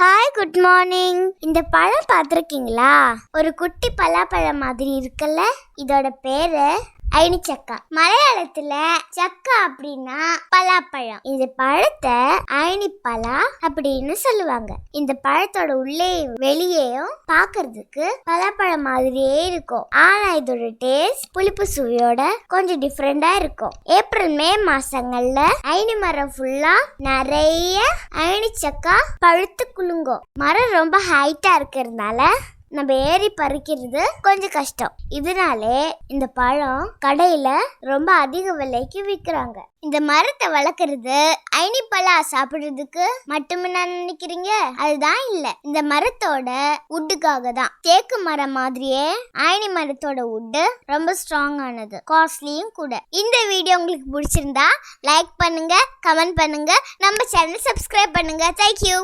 Hi, good morning. இந்த பழம் பார்த்துருக்கீங்களா? ஒரு குட்டி பலாப்பழம் மாதிரி இருக்குல்ல, இதோட பேரு ஐனிச்சக்கா. மலையாளத்துல சக்கா அப்படின்னா பலாப்பழம். இந்த பழத்தை ஐனிப்பழா அப்படின்னு சொல்லுவாங்க. இந்த பழத்தோட உள்ளே வெளியேயும் பாக்குறதுக்கு பலாப்பழம் மாதிரியே இருக்கும். ஆனா இதோட டேஸ்ட் புளிப்பு சுவையோட கொஞ்சம் டிஃப்ரெண்டா இருக்கும். ஏப்ரல் மே மாசங்கள்ல ஐனி மரம் ஃபுல்லா நிறைய ஐனிச்சக்கா பழுத்து குலுங்கும். மரம் ரொம்ப ஹைட்டா இருக்கிறதுனால நம்ம ஏறி பறிக்கிறது கொஞ்சம் கஷ்டம். இதனாலே இந்த பழம் கடையில ரொம்ப அதிக விலைக்கு விற்கிறாங்க. இந்த மரத்தை வளர்க்கறது ஐனிப்பழா சாப்பிடுறதுக்கு மட்டுமே நினைக்கிறீங்க? அதுதான் இல்ல. இந்த மரத்தோட உட்டுக்காக தான். தேக்கு மரம் மாதிரியே ஐனி மரத்தோட உட்டு ரொம்ப ஸ்ட்ராங் ஆனது, காஸ்ட்லியும் கூட. இந்த வீடியோ உங்களுக்கு பிடிச்சிருந்தா லைக் பண்ணுங்க, கமெண்ட் பண்ணுங்க, நம்ம சேனல் சப்ஸ்கிரைப் பண்ணுங்க. தேங்க்யூ.